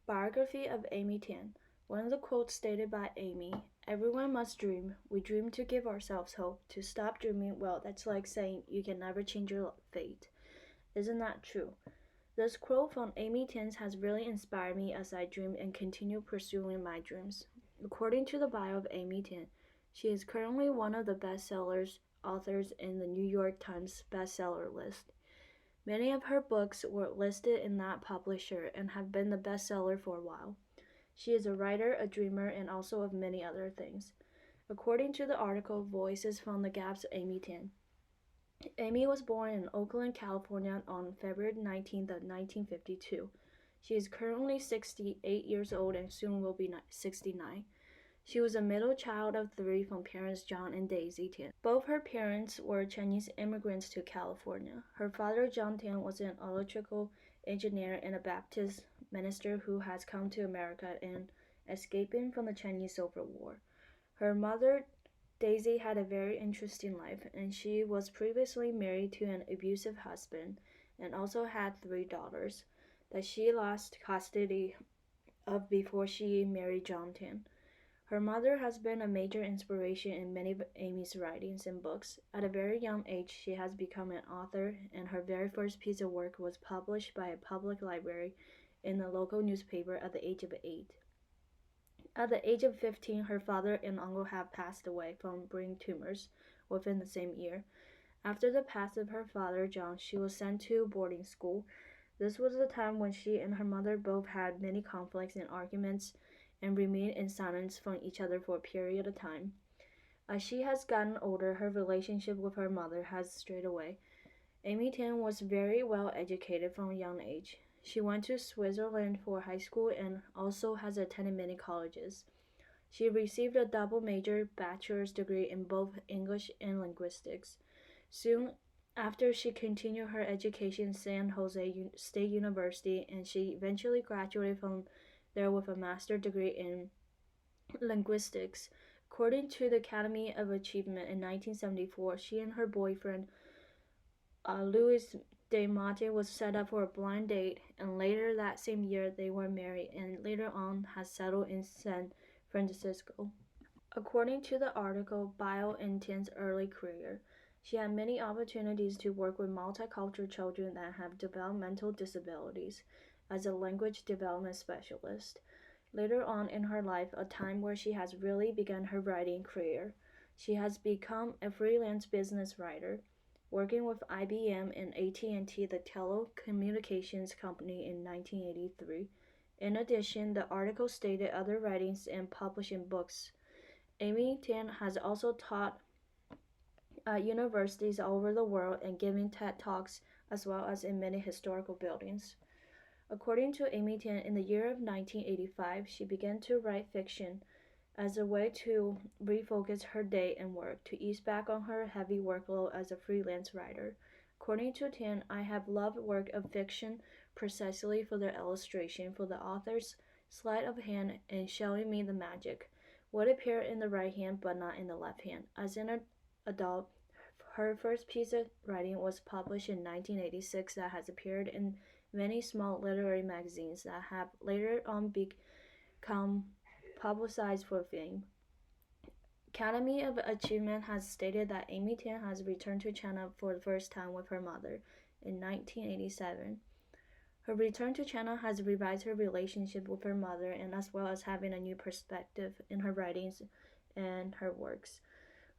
Biography of Amy Tan. One of the quotes stated by Amy, "Everyone must dream. We dream to give ourselves hope. To stop dreaming, well, that's like saying you can never change your fate." Isn't that true? This quote from Amy Tan has really inspired me as I dream and continue pursuing my dreams. According to the bio of Amy Tan, she is currently one of the bestsellers authors in the New York Times bestseller list. Many of her books were listed in that publisher and have been the bestseller for a while. She is a writer, a dreamer, and also of many other things. According to the article Voices from the Gaps of Amy Tan, Amy was born in Oakland, California on February 19th, 1952. She is currently 68 years old and soon will be 69. She was a middle child of three from parents John and Daisy Tan. Both her parents were Chinese immigrants to California. Her father, John Tan, was an electrical engineer and a Baptist minister who has come to America and escaping from the Chinese Civil War. Her mother, Daisy, had a very interesting life, and she was previously married to an abusive husband and also had three daughters that she lost custody of before she married John Tan. Her mother has been a major inspiration in many of Amy's writings and books. At a very young age, she has become an author, and her very first piece of work was published by a public library in the local newspaper at the age of 8. At the age of 15, her father and uncle have passed away from brain tumors within the same year. After the passing of her father, John, she was sent to boarding school. This was the time when she and her mother both had many conflicts and arguments and remained in silence from each other for a period of time. As she has gotten older, her relationship with her mother has strayed away. Amy Tan was very well educated from a young age. She went to Switzerland for high school and also has attended many colleges. She received a double major bachelor's degree in both English and linguistics. Soon after, she continued her education at San Jose State University, and she eventually graduated from there with a master's degree in linguistics. According to the Academy of Achievement in 1974, she and her boyfriend, Louis De Mate, was set up for a blind date, and later that same year they were married and later on has settled in San Francisco. According to the article Bio in Tan's early career, she had many opportunities to work with multicultural children that have developmental disabilities as a language development specialist. Later on in her life, a time where she has really begun her writing career, she has become a freelance business writer, working with IBM and AT&T, the telecommunications company, in 1983. In addition, the article stated other writings and publishing books. Amy Tan has also taught at universities all over the world and giving TED Talks as well as in many historical buildings. According to Amy Tan, in the year of 1985, she began to write fiction as a way to refocus her day and work, to ease back on her heavy workload as a freelance writer. According to Tan, I have loved work of fiction precisely for their illustration, for the author's sleight of hand and showing me the magic, what appeared in the right hand but not in the left hand. As an adult, her first piece of writing was published in 1986 that has appeared in many small literary magazines that have later on become publicized for fame. Academy of Achievement has stated that Amy Tan has returned to China for the first time with her mother in 1987. Her return to China has revised her relationship with her mother and as well as having a new perspective in her writings and her works.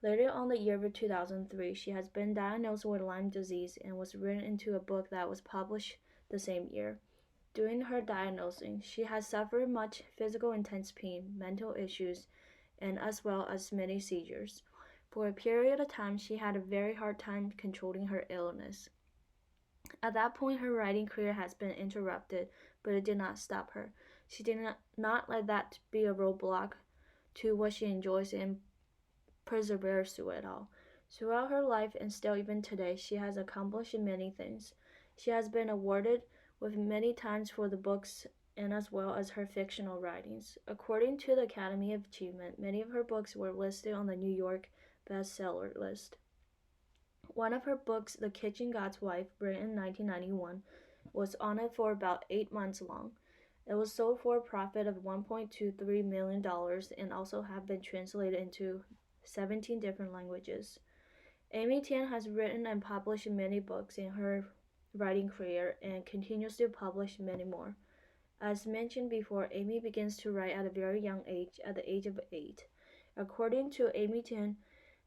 Later on the year of 2003, she has been diagnosed with Lyme disease and was written into a book that was published the same year. During her diagnosis, she has suffered much physical intense pain, mental issues, and as well as many seizures. For a period of time, she had a very hard time controlling her illness. At that point, her writing career has been interrupted, but it did not stop her. She did not let that be a roadblock to what she enjoys and perseveres through it all. Throughout her life and still even today, she has accomplished many things. She has been awarded with many times for the books and as well as her fictional writings. According to the Academy of Achievement, many of her books were listed on the New York bestseller list. One of her books, The Kitchen God's Wife, written in 1991, was on it for about 8 months long. It was sold for a profit of $1.23 million and also have been translated into 17 different languages. Amy Tan has written and published many books in her writing career and continues to publish many more. As mentioned before, Amy begins to write at a very young age, at the age of 8. According to Amy Tan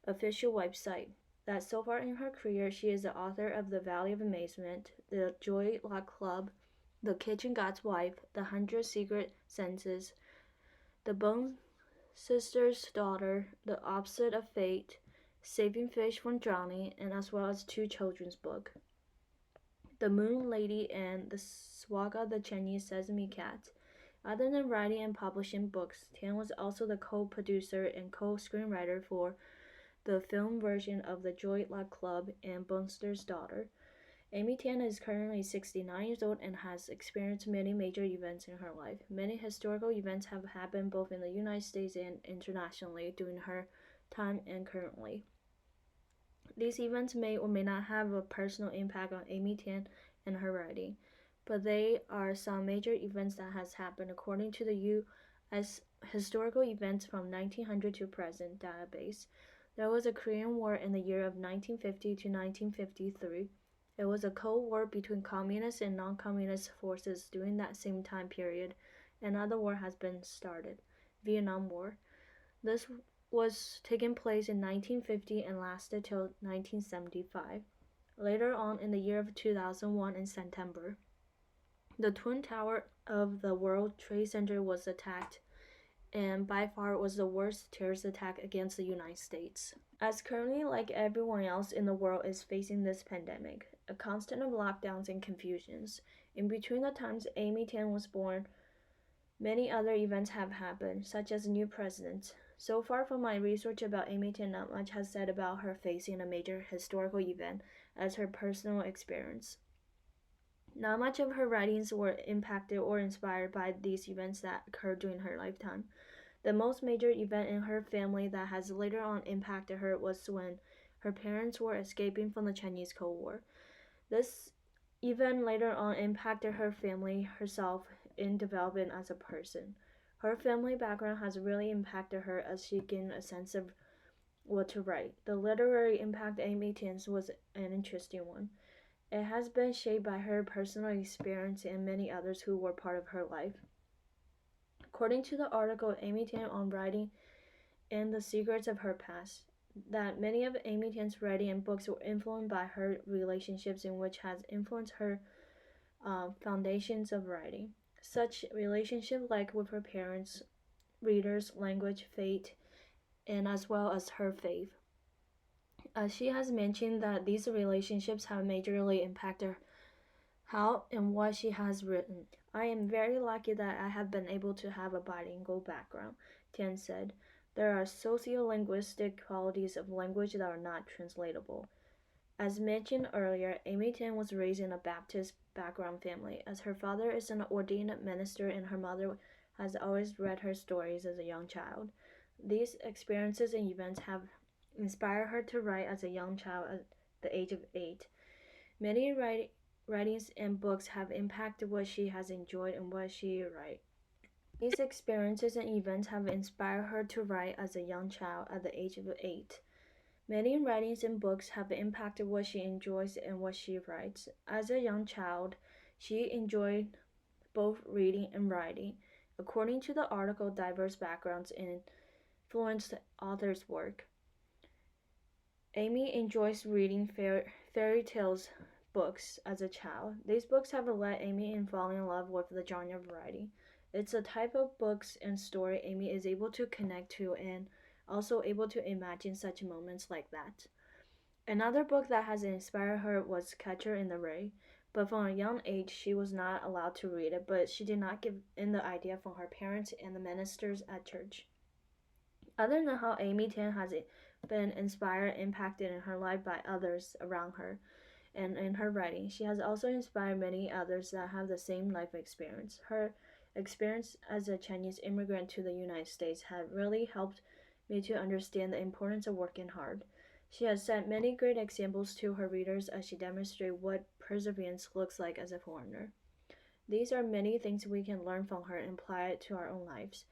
official website, that so far in her career she is the author of The Valley of Amazement, The Joy Luck Club, The Kitchen God's Wife, The 100 Secret Senses, The Bone Sister's Daughter, The Opposite of Fate, Saving Fish from Drowning, and as well as 2 children's books, The Moon Lady and The Swaga the Chinese Sesame Cat. Other than writing and publishing books, Tan was also the co-producer and co-screenwriter for the film version of The Joy Luck Club and Bunster's Daughter. Amy Tan is currently 69 years old and has experienced many major events in her life. Many historical events have happened both in the United States and internationally during her time and currently. These events may or may not have a personal impact on Amy Tan and her writing, but they are some major events that has happened according to the U.S. Historical Events from 1900 to present database. There was a Korean War in the year of 1950 to 1953. It was a Cold War between communist and non-communist forces during that same time period. Another war has been started, Vietnam War. This was taking place in 1950 and lasted till 1975. Later on in the year of 2001 in September, the Twin Tower of the World Trade Center was attacked, and by far was the worst terrorist attack against the United States. As currently, like everyone else in the world is facing this pandemic, a constant of lockdowns and confusions. In between the times Amy Tan was born, many other events have happened, such as a new president. So far from my research about Amy Tan, not much has said about her facing a major historical event as her personal experience. Not much of her writings were impacted or inspired by these events that occurred during her lifetime. The most major event in her family that has later on impacted her was when her parents were escaping from the Chinese Cold War. This event later on impacted her family herself in development as a person. Her family background has really impacted her as she gained a sense of what to write. The literary impact of Amy Tan's was an interesting one. It has been shaped by her personal experience and many others who were part of her life. According to the article Amy Tan on Writing and the Secrets of Her Past, that many of Amy Tan's writing and books were influenced by her relationships in which has influenced her foundations of writing. Such relationships like with her parents, readers, language, fate, and as well as her faith. She has mentioned that these relationships have majorly impacted how and what she has written. I am very lucky that I have been able to have a bilingual background, Tan said. There are sociolinguistic qualities of language that are not translatable. As mentioned earlier, Amy Tan was raised in a Baptist background family, as her father is an ordained minister and her mother has always read her stories as a young child. These experiences and events have inspired her to write as a young child at the age of 8. Many writings and books have impacted what she has enjoyed and what she writes. These experiences and events have inspired her to write as a young child at the age of 8. Many writings and books have impacted what she enjoys and what she writes. As a young child, she enjoyed both reading and writing. According to the article, diverse backgrounds influenced author's work. Amy enjoys reading fairy tales books as a child. These books have led Amy in falling in love with the genre of writing. It's a type of books and story Amy is able to connect to and also able to imagine such moments like that. Another book that has inspired her was Catcher in the Rye, but from a young age she was not allowed to read it, but she did not give in the idea from her parents and the ministers at church. Other than how Amy Tan has been inspired and impacted in her life by others around her and in her writing, she has also inspired many others that have the same life experience. Her experience as a Chinese immigrant to the United States had really helped me to understand the importance of working hard. She has set many great examples to her readers as she demonstrates what perseverance looks like as a foreigner. These are many things we can learn from her and apply it to our own lives.